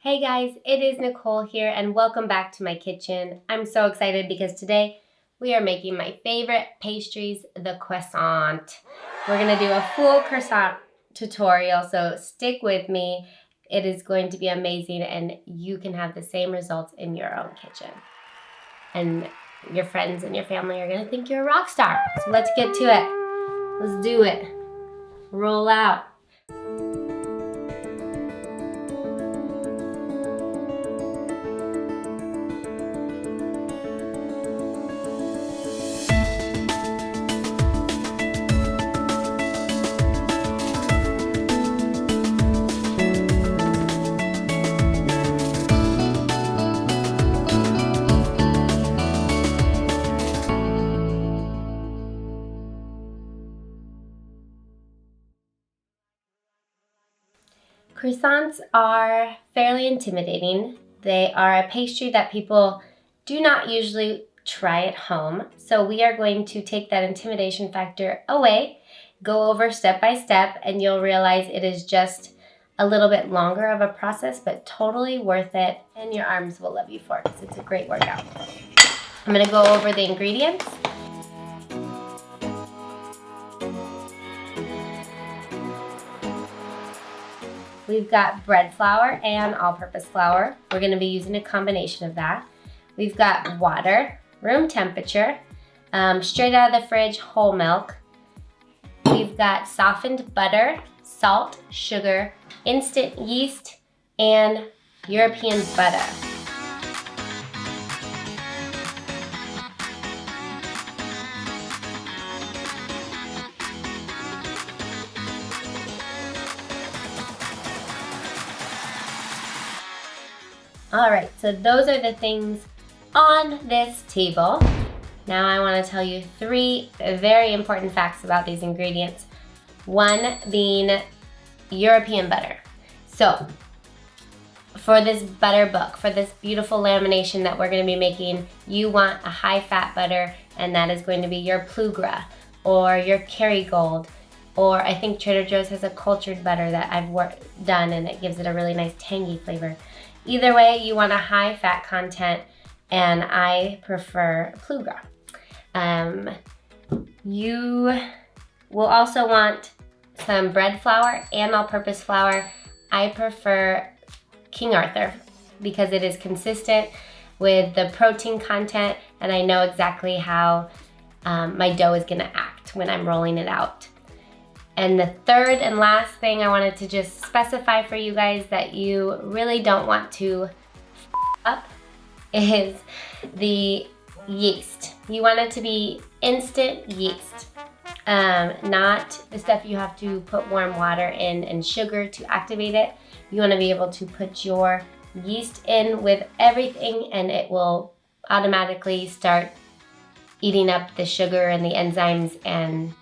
Hey guys, it is Nicole here and welcome back to my kitchen. I'm so excited because today we are making my favorite pastries, the croissant. We're gonna do a full croissant tutorial, so stick with me. It is going to be amazing and you can have the same results in your own kitchen. And your friends and your family are gonna think you're a rock star. So let's get to it. Let's do it. Roll out. Croissants are fairly intimidating. They are a pastry that people do not usually try at home. So we are going to take that intimidation factor away, go over step by step, and you'll realize it is just a little bit longer of a process, but totally worth it. And your arms will love you for it because it's a great workout. I'm gonna go over the ingredients. We've got bread flour and all-purpose flour. We're gonna be using a combination of that. We've got water, room temperature, straight out of the fridge, whole milk. We've got softened butter, salt, sugar, instant yeast, and European butter. All right, so those are the things on this table. Now I want to tell you three very important facts about these ingredients. One being European butter. So for this butter book, for this beautiful lamination that we're going to be making, you want a high-fat butter, and that is going to be your Plugra or your Kerrygold, or I think Trader Joe's has a cultured butter that I've done, and it gives it a really nice tangy flavor. Either way, you want a high fat content, and I prefer Plugra. You will also want some bread flour and all-purpose flour. I prefer King Arthur because it is consistent with the protein content, and I know exactly how my dough is gonna act when I'm rolling it out. And the third and last thing I wanted to just specify for you guys that you really don't want to up is the yeast. You want it to be instant yeast, not the stuff you have to put warm water in and sugar to activate it. You want to be able to put your yeast in with everything and it will automatically start eating up the sugar and the enzymes and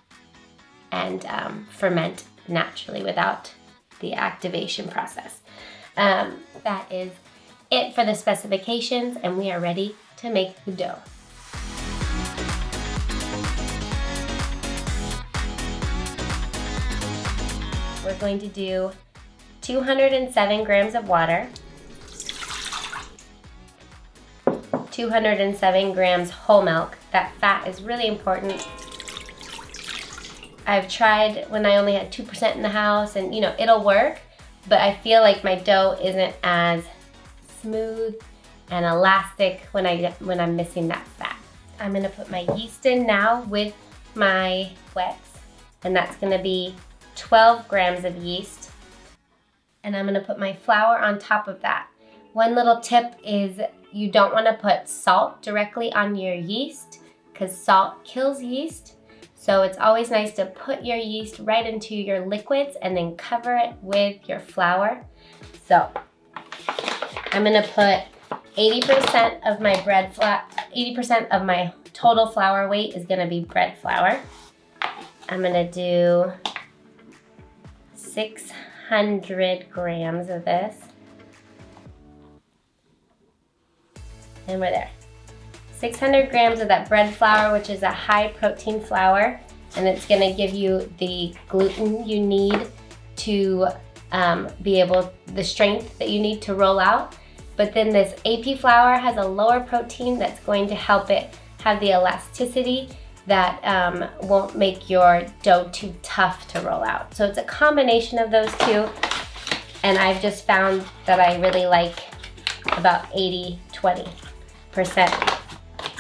ferment naturally without the activation process. That is it for the specifications, and we are ready to make the dough. We're going to do 207 grams of water, 207 grams whole milk. That fat is really important. I've tried when I only had 2% in the house, and you know, it'll work, but I feel like my dough isn't as smooth and elastic when I'm missing that fat. I'm gonna put my yeast in now with my wets, and that's gonna be 12 grams of yeast. And I'm gonna put my flour on top of that. One little tip is you don't wanna put salt directly on your yeast because salt kills yeast. So it's always nice to put your yeast right into your liquids and then cover it with your flour. So I'm gonna put 80% of my bread flour, 80% of my total flour weight is gonna be bread flour. I'm gonna do 600 grams of this. And we're there. 600 grams of that bread flour, which is a high protein flour, and it's gonna give you the gluten you need to the strength that you need to roll out. But then this AP flour has a lower protein that's going to help it have the elasticity that won't make your dough too tough to roll out. So it's a combination of those two, and I've just found that I really like about 80-20%.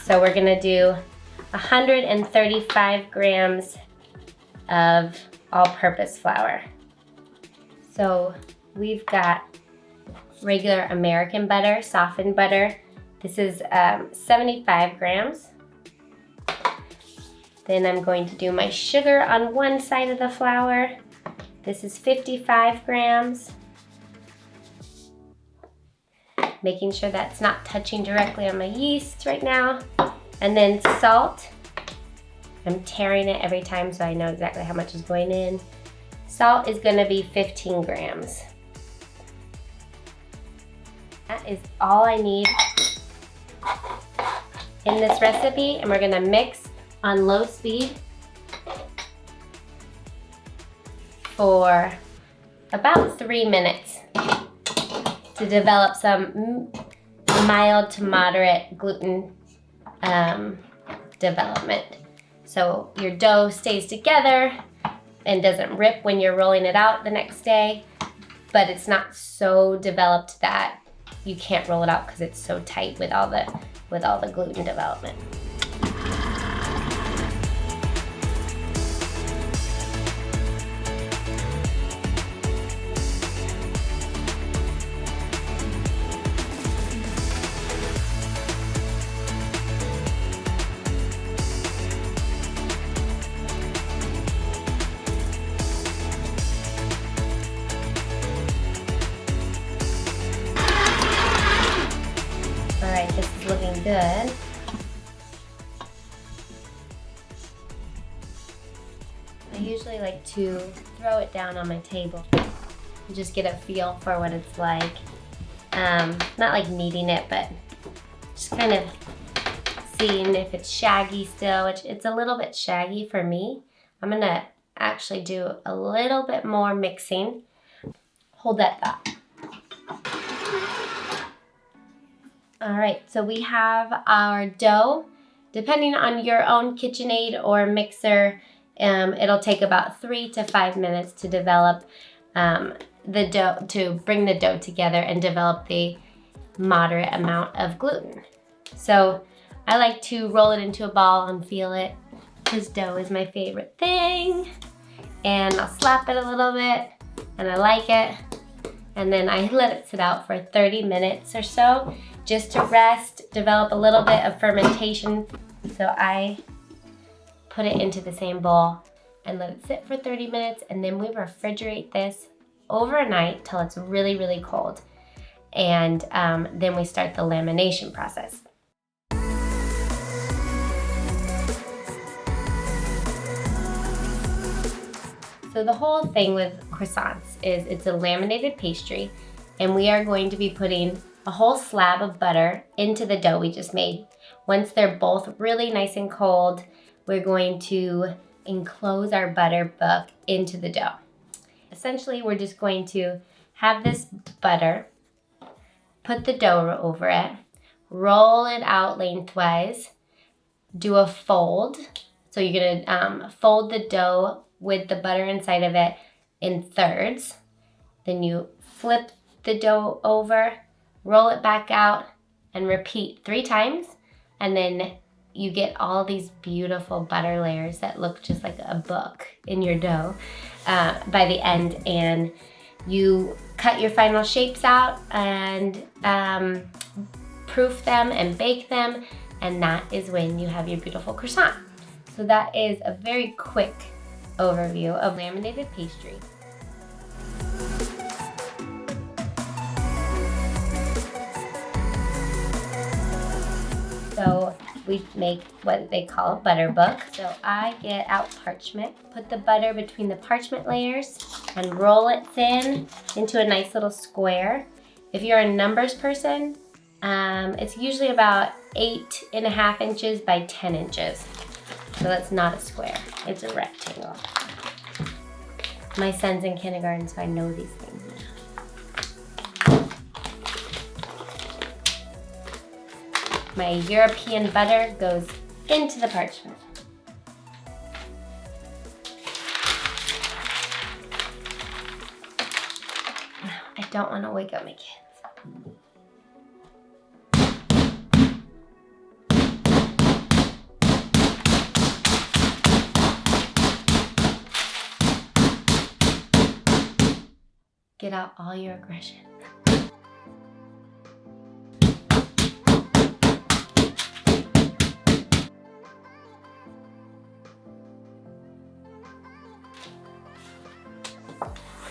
So we're gonna do 135 grams of all-purpose flour. So we've got regular American butter, softened butter. This is 75 grams. Then I'm going to do my sugar on one side of the flour. This is 55 grams. Making sure that's not touching directly on my yeast right now. And then salt. I'm tearing it every time so I know exactly how much is going in. Salt is gonna be 15 grams. That is all I need in this recipe, and we're gonna mix on low speed for about 3 minutes to develop some mild to moderate gluten development. So your dough stays together and doesn't rip when you're rolling it out the next day, but it's not so developed that you can't roll it out because it's so tight with all the gluten development. Alright, this is looking good. I usually like to throw it down on my table and just get a feel for what it's like. Not like kneading it, but just kind of seeing if it's shaggy still, which it's a little bit shaggy for me. I'm gonna actually do a little bit more mixing. Hold that thought. All right, so we have our dough. Depending on your own KitchenAid or mixer, it'll take about 3 to 5 minutes to develop the dough, to bring the dough together and develop the moderate amount of gluten. So I like to roll it into a ball and feel it, because dough is my favorite thing. And I'll slap it a little bit, and I like it. And then I let it sit out for 30 minutes or so, just to rest, develop a little bit of fermentation. So I put it into the same bowl and let it sit for 30 minutes, and then we refrigerate this overnight till it's really, really cold. And then we start the lamination process. So the whole thing with croissants is it's a laminated pastry, and we are going to be putting a whole slab of butter into the dough we just made. Once they're both really nice and cold, we're going to enclose our butter book into the dough. Essentially, we're just going to have this butter, put the dough over it, roll it out lengthwise, do a fold. So you're gonna fold the dough with the butter inside of it in thirds. Then you flip the dough over, roll it back out, and repeat 3 times. And then you get all these beautiful butter layers that look just like a book in your dough by the end. And you cut your final shapes out and proof them and bake them. And that is when you have your beautiful croissant. So that is a very quick overview of laminated pastry. So we make what they call a butter book. So I get out parchment, put the butter between the parchment layers, and roll it thin into a nice little square. If you're a numbers person, it's usually about 8.5 inches by 10 inches. So that's not a square, it's a rectangle. My son's in kindergarten, so I know these things My European butter goes into the parchment. I don't want to wake up my kids. Get out all your aggression.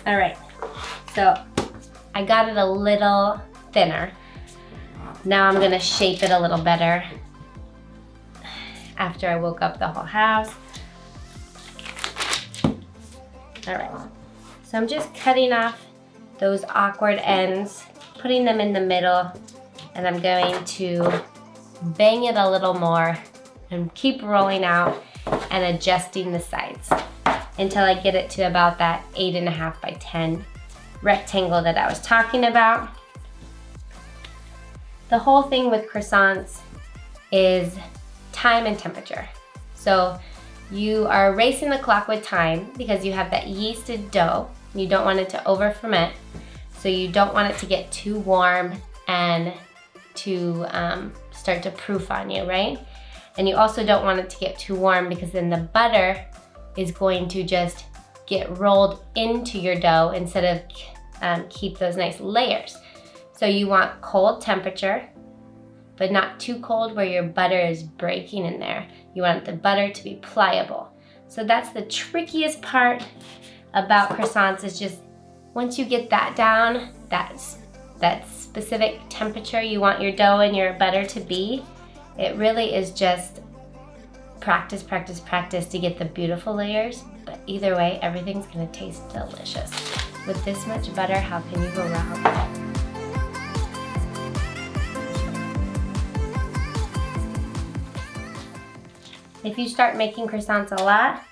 All right, so I got it a little thinner. Now I'm gonna shape it a little better after I woke up the whole house. All right, so I'm just cutting off those awkward ends, putting them in the middle, and I'm going to bang it a little more and keep rolling out and adjusting the sides until I get it to about that 8.5 by 10 rectangle that I was talking about. The whole thing with croissants is time and temperature. So you are racing the clock with time because you have that yeasted dough. You don't want it to over ferment, so you don't want it to get too warm and to start to proof on you, right? And you also don't want it to get too warm because then the butter is going to just get rolled into your dough instead of keep those nice layers. So you want cold temperature, but not too cold where your butter is breaking in there. You want the butter to be pliable. So that's the trickiest part about croissants, is just once you get that down, that specific temperature you want your dough and your butter to be, it really is just practice, practice, practice to get the beautiful layers. But either way, everything's gonna taste delicious. With this much butter, how can you go wrong? If you start making croissants a lot,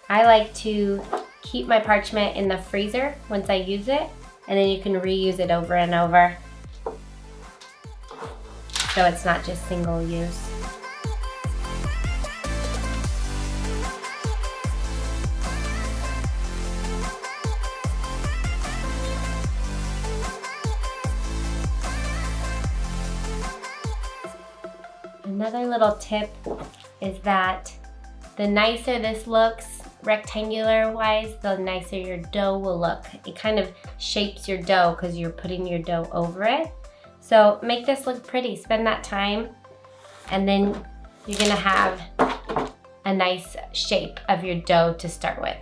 I like to keep my parchment in the freezer once I use it, and then you can reuse it over and over. So it's not just single use. Another little tip is that the nicer this looks, rectangular wise, the nicer your dough will look. It kind of shapes your dough because you're putting your dough over it. So make this look pretty, spend that time, and then you're gonna have a nice shape of your dough to start with.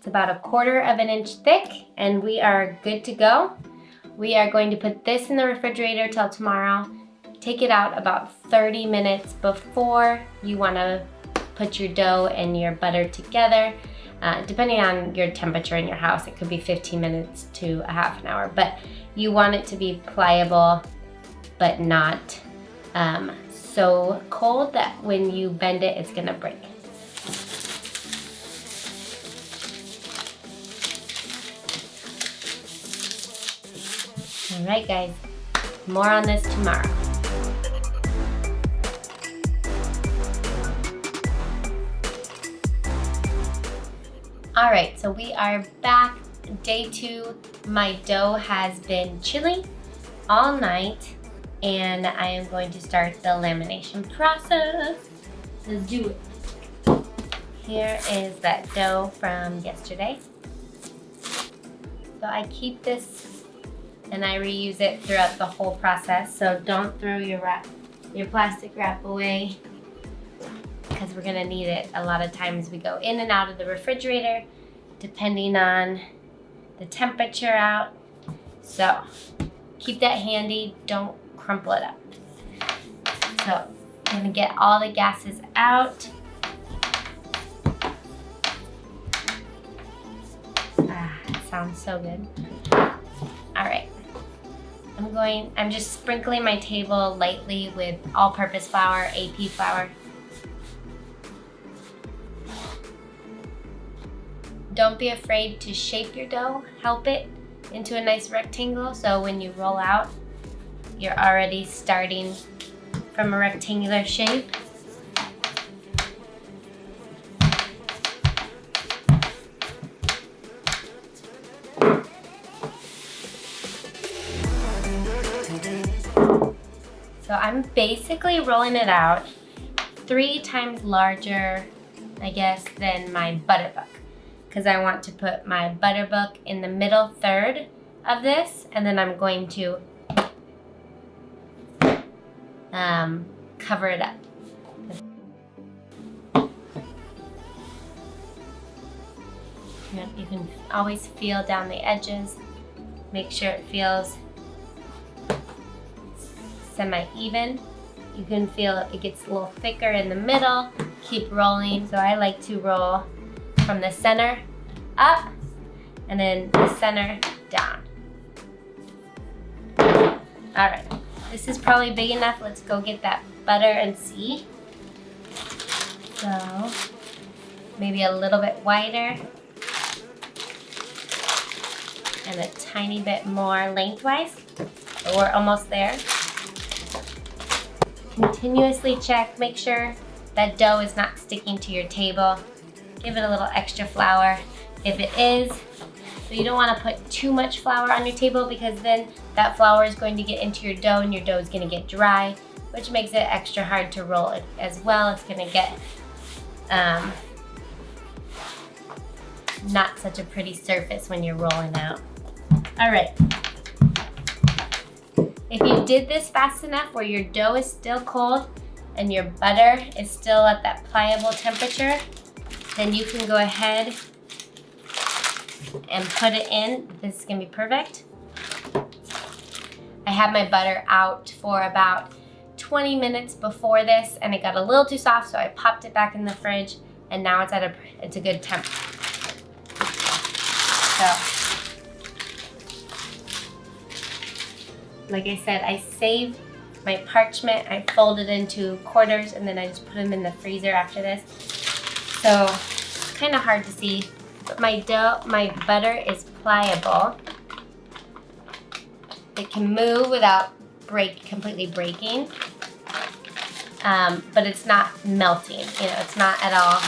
About 1/4 inch thick, and we are good to go. We are going to put this in the refrigerator till tomorrow. Take it out about 30 minutes before you want to put your dough and your butter together. Depending on your temperature in your house, it could be 15 minutes to a half an hour, but you want it to be pliable but not so cold that when you bend it, it's gonna break. All right, guys, more on this tomorrow. All right, so we are back. Day 2, my dough has been chilling all night, and I am going to start the lamination process. Let's do it. Here is that dough from yesterday. So I keep this and I reuse it throughout the whole process. So don't throw your plastic wrap away, because we're gonna need it a lot of times. We go in and out of the refrigerator depending on the temperature out. So keep that handy, don't crumple it up. So I'm gonna get all the gases out. It sounds so good. All right. I'm just sprinkling my table lightly with all-purpose flour, AP flour. Don't be afraid to shape your dough. Help it into a nice rectangle, so when you roll out, you're already starting from a rectangular shape. So I'm basically rolling it out 3 times larger, I guess, than my butterbook, because I want to put my butterbook in the middle third of this, and then I'm going to cover it up. You can always feel down the edges, make sure it feels semi-even. You can feel it gets a little thicker in the middle. Keep rolling. So I like to roll from the center up and then the center down. All right, this is probably big enough. Let's go get that butter and see. So maybe a little bit wider and a tiny bit more lengthwise. But we're almost there. Continuously check, make sure that dough is not sticking to your table. Give it a little extra flour if it is. So you don't want to put too much flour on your table, because then that flour is going to get into your dough and your dough is going to get dry, which makes it extra hard to roll it as well. It's going to get not such a pretty surface when you're rolling out. All right. If you did this fast enough where your dough is still cold and your butter is still at that pliable temperature, then you can go ahead and put it in. This is gonna be perfect. I had my butter out for about 20 minutes before this, and it got a little too soft, so I popped it back in the fridge, and now it's at a good temp. So, like I said, I saved my parchment. I fold it into quarters, and then I just put them in the freezer after this. So it's kind of hard to see, but my butter is pliable. It can move without completely breaking, but it's not melting. You know, it's not at all.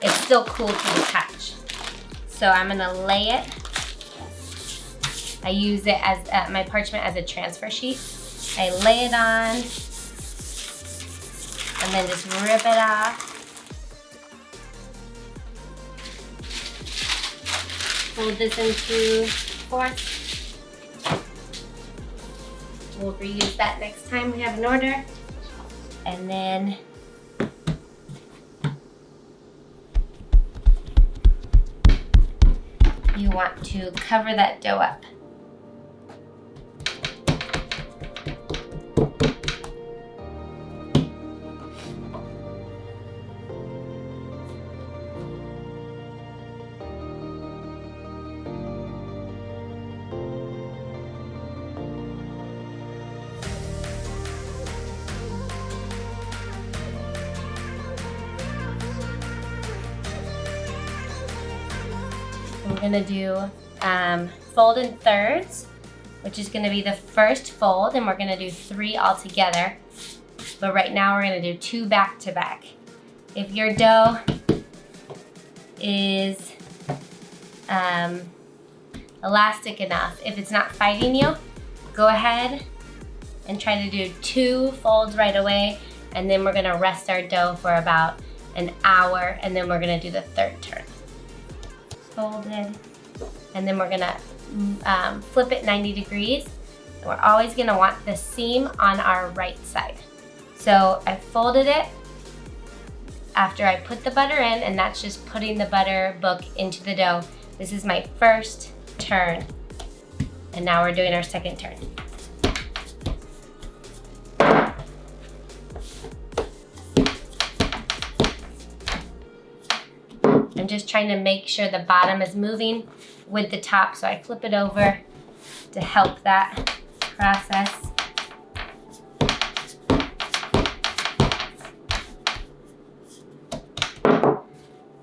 It's still cool to the touch. So I'm gonna lay it. I use it as my parchment as a transfer sheet. I lay it on and then just rip it off. Fold this into fourths. We'll reuse that next time we have an order. And then you want to cover that dough up. We're gonna do fold in thirds, which is gonna be the first fold, and we're gonna do 3 all together. But right now we're gonna do 2 back to back. If your dough is elastic enough, if it's not fighting you, go ahead and try to do 2 folds right away, and then we're gonna rest our dough for about an hour, and then we're gonna do the 3rd turn. Folded, and then we're gonna flip it 90 degrees. And we're always gonna want the seam on our right side. So I folded it after I put the butter in, and that's just putting the butter book into the dough. This is my first turn, and now we're doing our 2nd turn. I'm just trying to make sure the bottom is moving with the top, so I flip it over to help that process.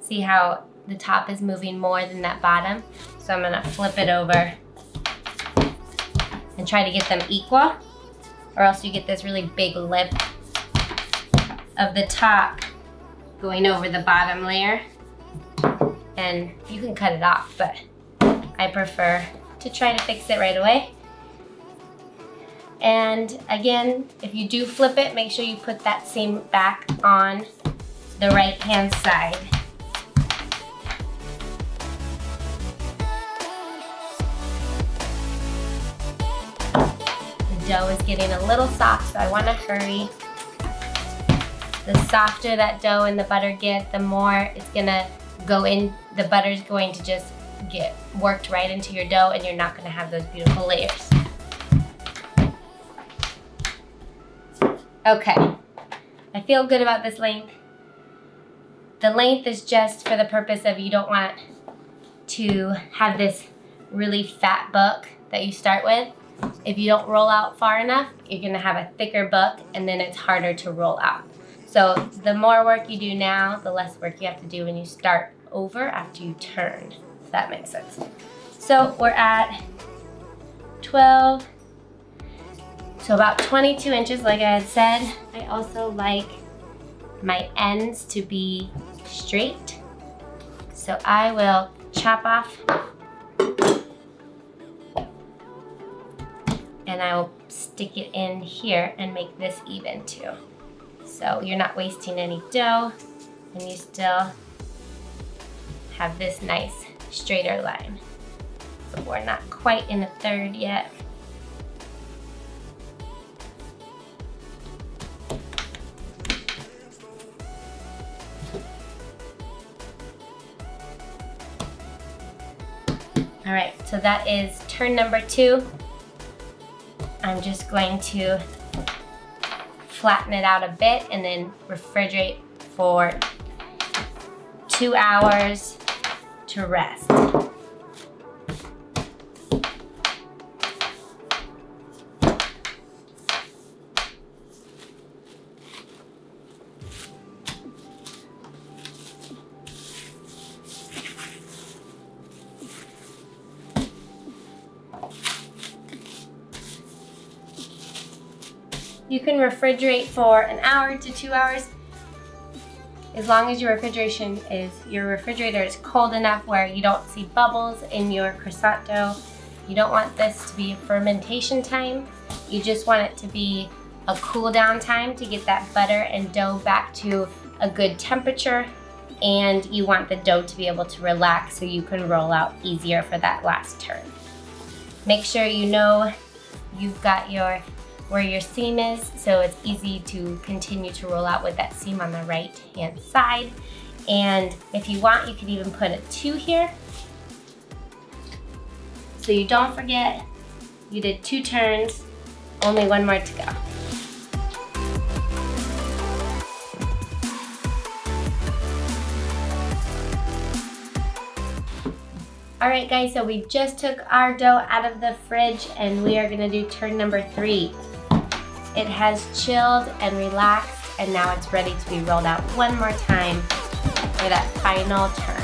See how the top is moving more than that bottom. So I'm gonna flip it over and try to get them equal, or else you get this really big lip of the top going over the bottom layer. And you can cut it off, but I prefer to try to fix it right away. And again, if you do flip it, make sure you put that seam back on the right hand side. The dough is getting a little soft, so I want to hurry. The softer that dough and the butter get, the more it's gonna go in, the butter's going to just get worked right into your dough, and you're not gonna have those beautiful layers. Okay, I feel good about this length. The length is just for the purpose of you don't want to have this really fat book that you start with. If you don't roll out far enough, you're gonna have a thicker book, and then it's harder to roll out. So the more work you do now, the less work you have to do when you start over after you turn, if that makes sense. So we're at 12, so about 22 inches like I had said. I also like my ends to be straight. So I will chop off and I will stick it in here and make this even too. So you're not wasting any dough and you still have this nice straighter line. But we're not quite in a third yet. All right, so that is turn number 2. I'm just going to flatten it out a bit and then refrigerate for 2 hours to rest. You can refrigerate for an hour to 2 hours as long as your refrigerator is cold enough where you don't see bubbles in your croissant dough. You don't want this to be a fermentation time. You just want it to be a cool down time to get that butter and dough back to a good temperature, and you want the dough to be able to relax so you can roll out easier for that last turn. Make sure you know you've got where your seam is, so it's easy to continue to roll out with that seam on the right hand side. And if you want, you could even put a 2 here. So you don't forget, you did 2 turns, only 1 more to go. All right guys, so we just took our dough out of the fridge and we are gonna do turn number 3. It has chilled and relaxed, and now it's ready to be rolled out one more time for that final turn.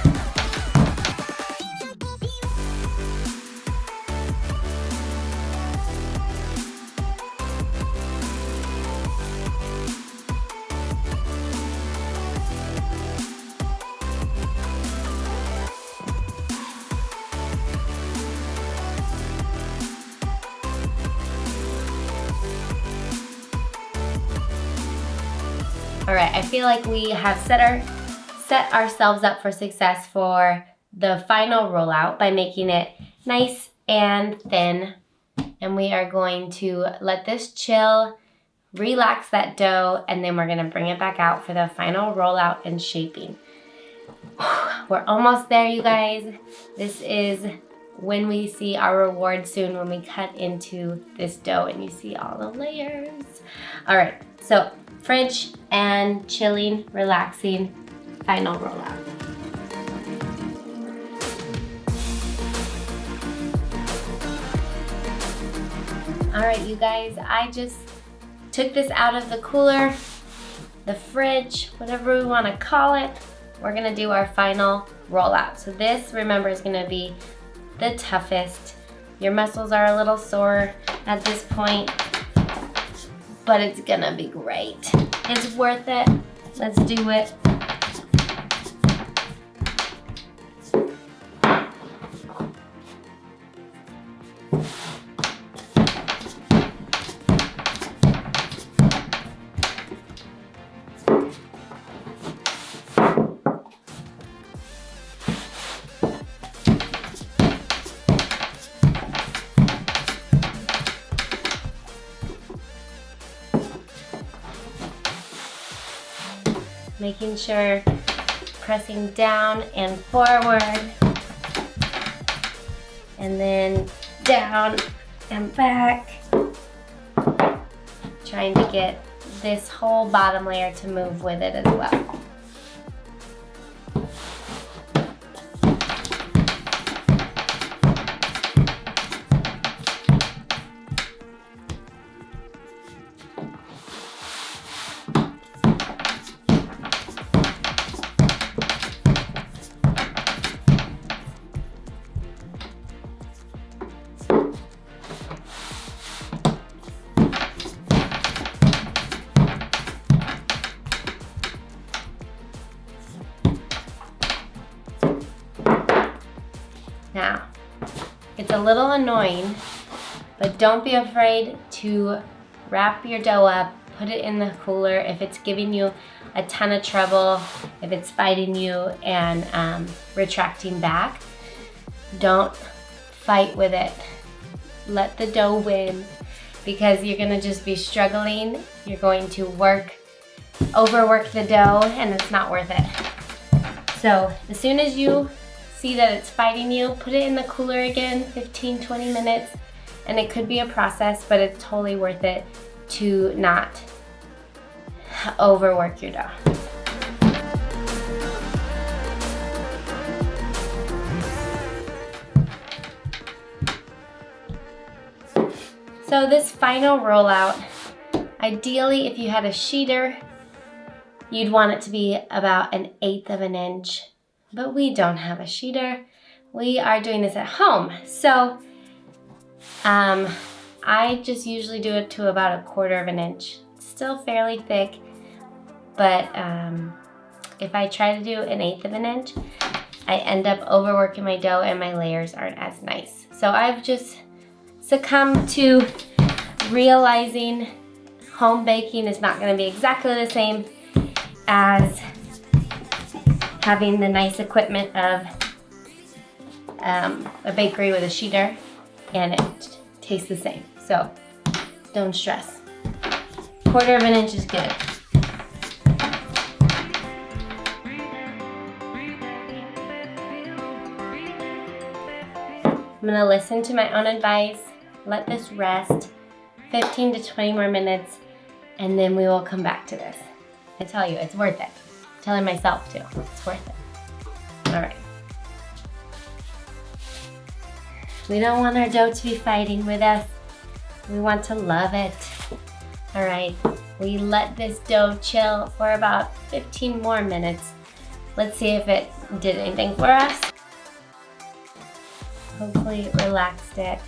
All right, I feel like we have set ourselves up for success for the final rollout by making it nice and thin. And we are going to let this chill, relax that dough, and then we're gonna bring it back out for the final rollout and shaping. We're almost there, you guys. This is when we see our reward soon, when we cut into this dough and you see all the layers. All right, so fridge and chilling, relaxing, final rollout. All right, you guys, I just took this out of the cooler, the fridge, whatever we want to call it, we're gonna do our final rollout. So this, remember, is gonna be the toughest. Your muscles are a little sore at this point, but it's gonna be great. It's worth it. Let's do it. Making sure, pressing down and forward, and then down and back. Trying to get this whole bottom layer to move with it as well. Now, it's a little annoying, but don't be afraid to wrap your dough up, put it in the cooler if it's giving you a ton of trouble, if it's fighting you and retracting back. Don't fight with it. Let the dough win, because you're gonna just be struggling. You're going to overwork the dough, and it's not worth it. So as soon as you see that it's fighting you, put it in the cooler again, 15-20 minutes, and it could be a process, but it's totally worth it to not overwork your dough. So this final rollout, ideally if you had a sheeter, you'd want it to be about 1/8 of an inch. But we don't have a sheeter. We are doing this at home. So I just usually do it to about 1/4 of an inch. It's still fairly thick, but if I try to do 1/8 of an inch, I end up overworking my dough and my layers aren't as nice. So I've just succumbed to realizing home baking is not gonna be exactly the same as having the nice equipment of a bakery with a sheeter, and it tastes the same. So don't stress. 1/4 of an inch is good. I'm gonna listen to my own advice, let this rest 15 to 20 more minutes, and then we will come back to this. I tell you, it's worth it. I'm telling myself too, it's worth it. All right. We don't want our dough to be fighting with us. We want to love it. All right, we let this dough chill for about 15 more minutes. Let's see if it did anything for us. Hopefully it relaxed it,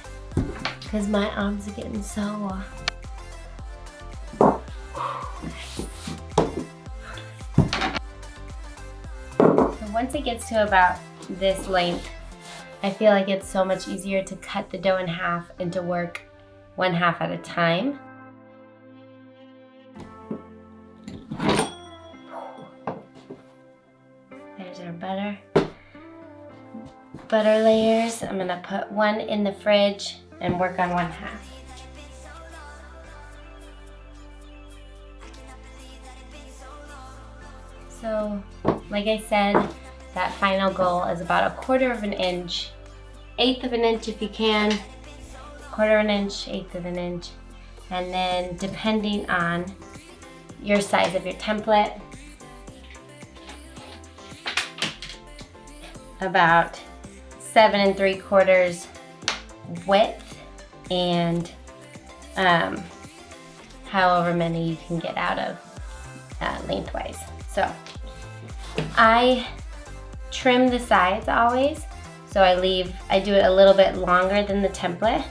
because my arms are getting sore. So once it gets to about this length, I feel like it's so much easier to cut the dough in half and to work 1/2 at a time. There's our butter layers. I'm gonna put one in the fridge and work on 1/2. So, like I said, that final goal is about 1/4 of an inch, 1/8 of an inch if you can, 1/4 of an inch, 1/8 of an inch, and then depending on your size of your template, about 7 3/4 width, and however many you can get out of lengthwise. So I trim the sides always, so I do it a little bit longer than the template.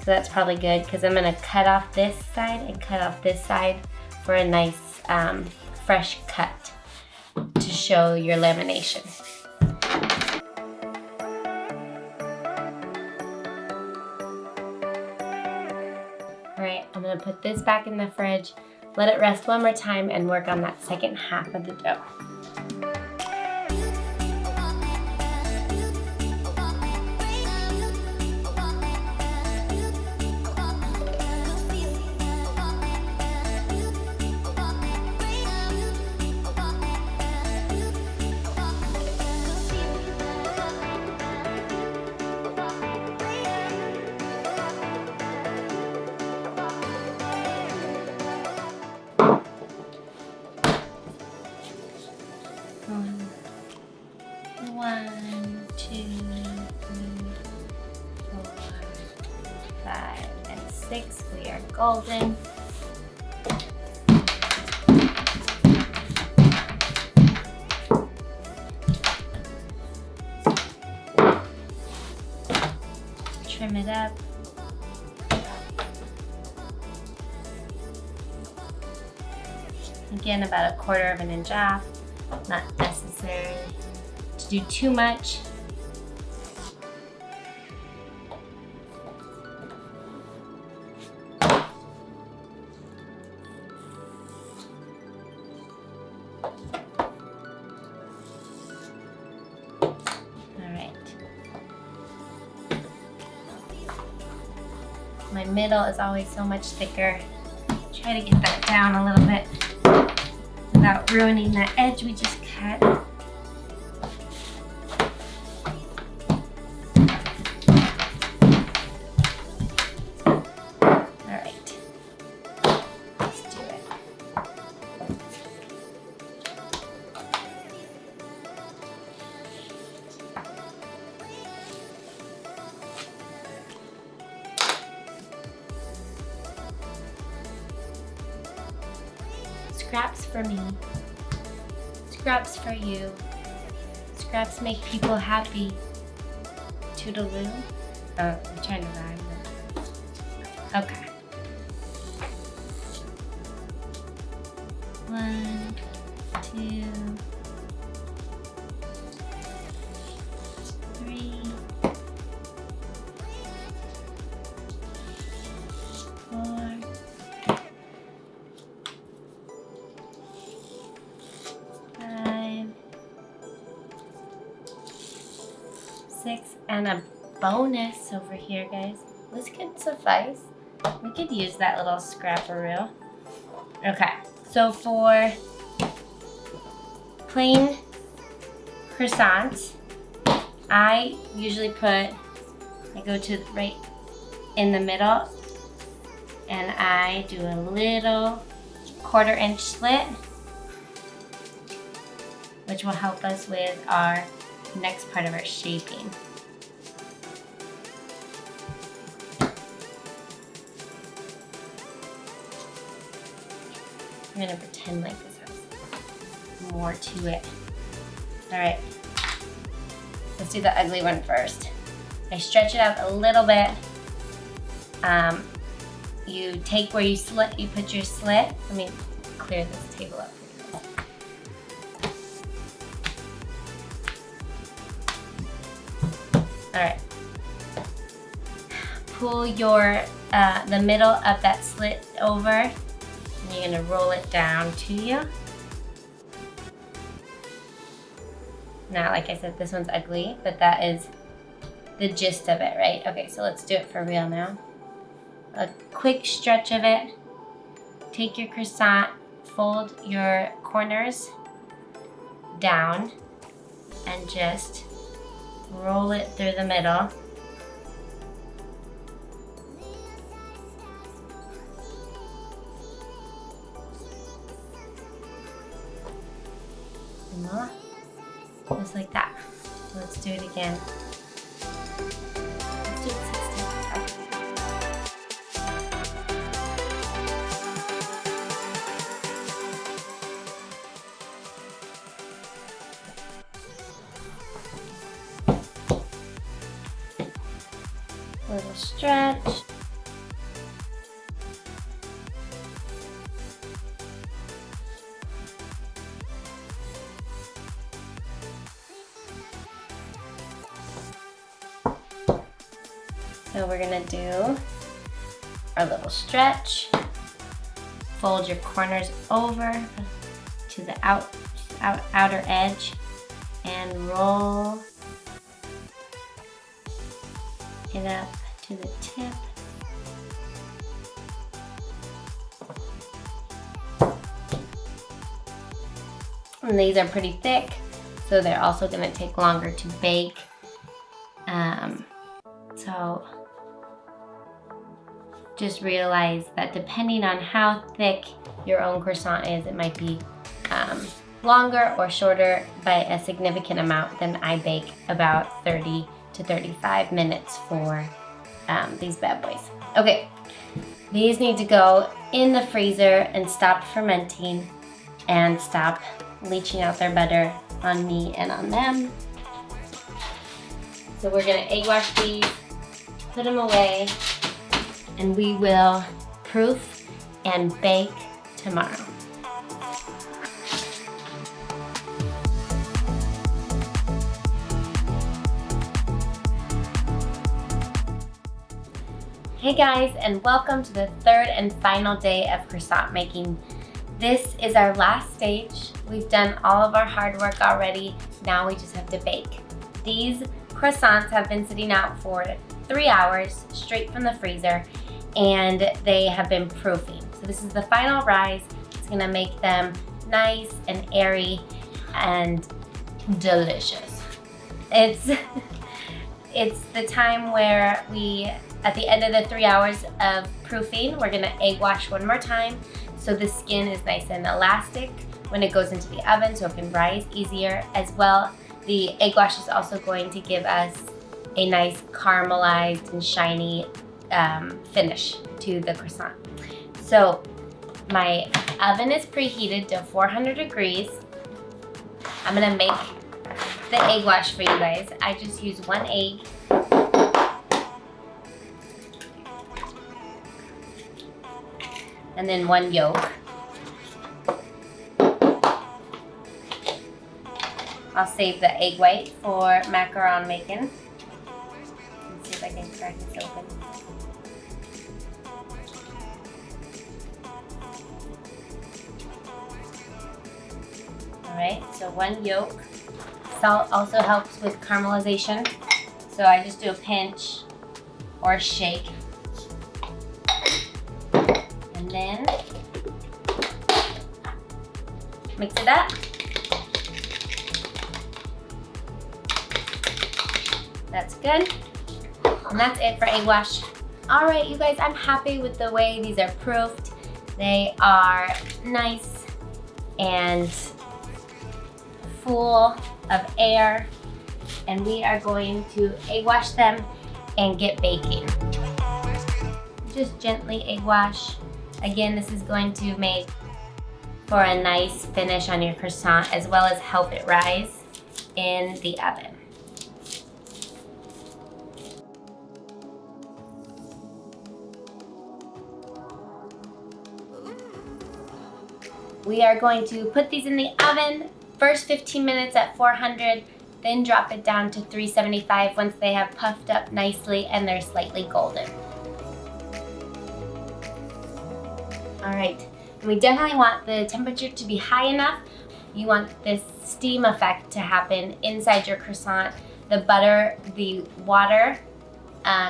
So that's probably good because I'm gonna cut off this side and cut off this side for a nice fresh cut to show your lamination. All right, I'm gonna put this back in the fridge, let it rest one more time, and work on that second half of the dough. One, two, 3, 4, 5, and 6. We are golden. Trim it up. Again, about 1/4 of an inch off. Not necessary to do too much. My middle is always so much thicker. Try to get that down a little bit without ruining that edge we just cut. All right, let's do it. Scraps for me, scraps for you. Scraps make people happy. Toodaloo. I'm trying to rhyme. Okay. 1, 2, 3, 4. 5, 6, and a bonus over here, guys. This could suffice. We could use that little scrapperoo. Okay, so for plain croissants, I usually I go to right in the middle, and I do a little 1/4 inch slit, which will help us with our next part of our shaping. I'm gonna pretend like this has more to it. All right, let's do the ugly one first. I stretch it out a little bit. You take where you put your slit. Let me clear this table up for you. All right. Pull the middle of that slit over, and you're gonna roll it down to you. Now, like I said, this one's ugly, but that is the gist of it, right? Okay, so let's do it for real now. A quick stretch of it. Take your croissant, fold your corners down, and just roll it through the middle. Voila. Just like that. Let's do it again. Let's do it 60. Little stretch. So we're gonna do our little stretch. Fold your corners over to the outer edge and roll it up to the tip. And these are pretty thick, so they're also gonna take longer to bake. So just realize that depending on how thick your own croissant is, it might be longer or shorter by a significant amount. Then I bake about 30 to 35 minutes for these bad boys. Okay, these need to go in the freezer and stop fermenting and stop leaching out their butter on me and on them. So we're gonna egg wash these, put them away, and we will proof and bake tomorrow. Hey guys, and welcome to the third and final day of croissant making. This is our last stage. We've done all of our hard work already. Now we just have to bake. These croissants have been sitting out for 3 hours straight from the freezer, and they have been proofing. So this is the final rise. It's gonna make them nice and airy and delicious. It's the time where at the end of the 3 hours of proofing, we're gonna egg wash one more time so the skin is nice and elastic when it goes into the oven so it can rise easier. As well, the egg wash is also going to give us a nice caramelized and shiny finish to the croissant. So my oven is preheated to 400 degrees. I'm gonna make the egg wash for you guys. I just use 1 egg. And then 1 yolk. I'll save the egg white for macaron making. Let's see if I can crack this open. All right, so 1 yolk. Salt also helps with caramelization. So I just do a pinch or a shake. And then mix it up. That's good. And that's it for egg wash. All right, you guys, I'm happy with the way these are proofed. They are nice and full of air. And we are going to egg wash them and get baking. Just gently egg wash. Again, this is going to make for a nice finish on your croissant as well as help it rise in the oven. We are going to put these in the oven, first 15 minutes at 400, then drop it down to 375 once they have puffed up nicely and they're slightly golden. All right, and we definitely want the temperature to be high enough. You want this steam effect to happen inside your croissant. The water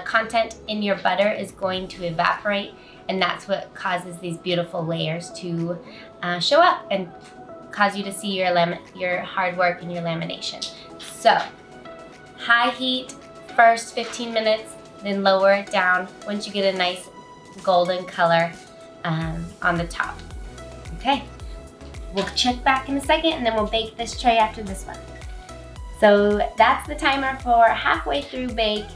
content in your butter is going to evaporate, and that's what causes these beautiful layers to show up and cause you to see your hard work and your lamination. So, high heat, first 15 minutes, then lower it down once you get a nice golden color on the top. Okay, we'll check back in a second and then we'll bake this tray after this one. So that's the timer for halfway through bake.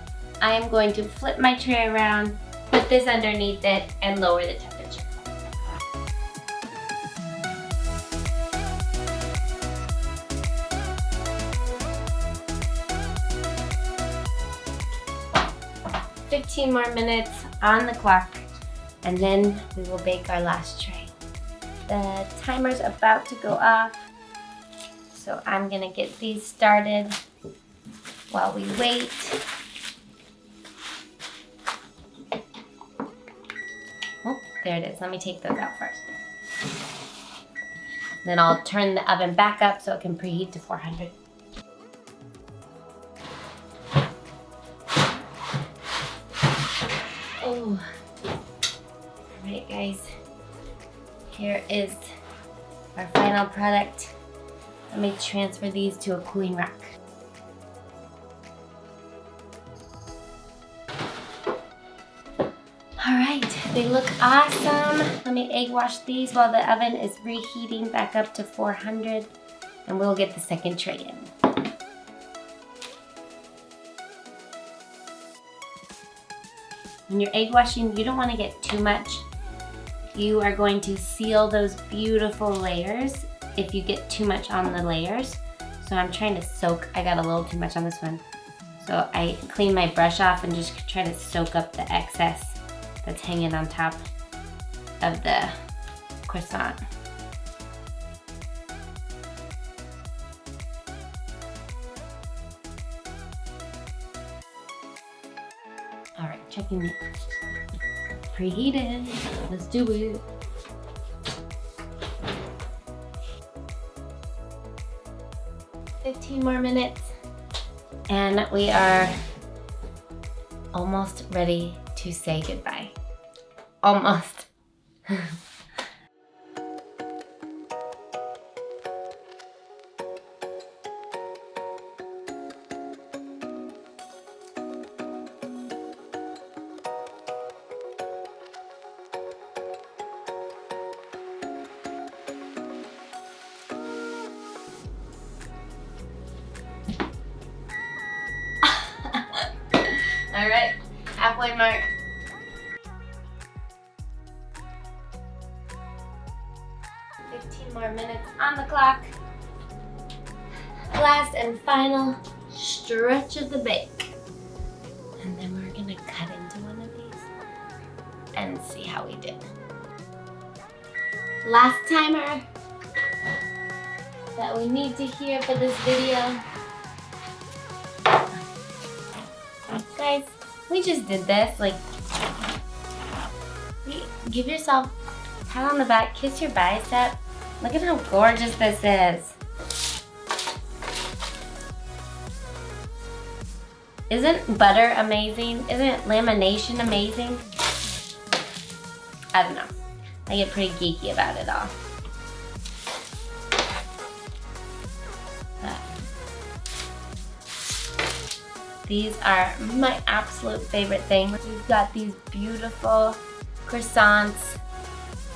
I am going to flip my tray around, put this underneath it, and lower the temperature. 15 more minutes on the clock, and then we will bake our last tray. The timer's about to go off, so I'm gonna get these started while we wait. Oh, there it is. Let me take those out first. Then I'll turn the oven back up so it can preheat to 400. Oh, all right, guys. Here is our final product. Let me transfer these to a cooling rack. All right, they look awesome. Let me egg wash these while the oven is reheating back up to 400, and we'll get the second tray in. When you're egg washing, you don't want to get too much. You are going to seal those beautiful layers if you get too much on the layers. So I'm trying to soak. I got a little too much on this one. So I clean my brush off and just try to soak up the excess that's hanging on top of the croissant. All right, checking it. Preheated. Let's do it. $15 more minutes, and we are almost ready to say goodbye. Almost. All right, halfway mark. More minutes on the clock. Last and final stretch of the bake. And then we're gonna cut into one of these and see how we did. Last timer that we need to hear for this video. Guys, we just did this. Like, give yourself a pat on the back, kiss your bicep. Look at how gorgeous this is. Isn't butter amazing? Isn't lamination amazing? I don't know. I get pretty geeky about it all. These are my absolute favorite thing. We've got these beautiful croissants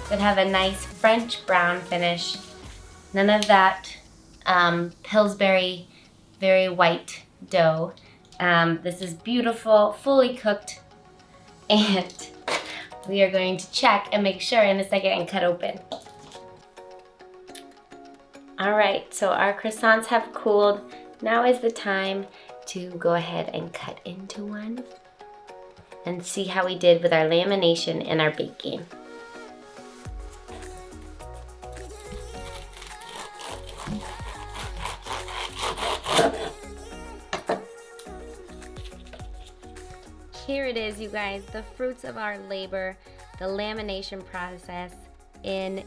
that have a nice French brown finish. None of that Pillsbury, very white dough. This is beautiful, fully cooked, and we are going to check and make sure in a second and cut open. All right, so our croissants have cooled. Now is the time to go ahead and cut into one and see how we did with our lamination and our baking. Here it is, you guys, the fruits of our labor, the lamination process in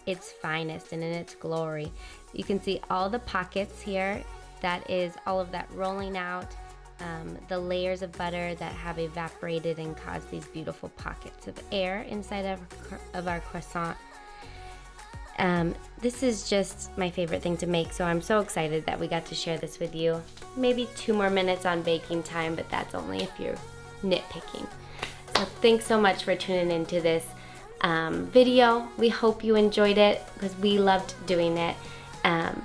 its finest and in its glory. You can see all the pockets here. That is all of that rolling out, the layers of butter that have evaporated and caused these beautiful pockets of air inside of our croissant. This is just my favorite thing to make, so I'm so excited that we got to share this with you. Maybe 2 more minutes on baking time, but that's only if you're nitpicking. So thanks so much for tuning into this video. We hope you enjoyed it because we loved doing it.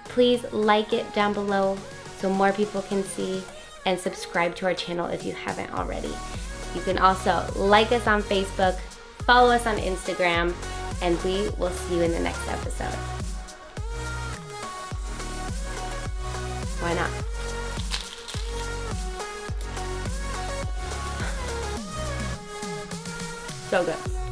Please like it down below so more people can see, and subscribe to our channel if you haven't already. You can also like us on Facebook, follow us on Instagram, and we will see you in the next episode. Why not? So good.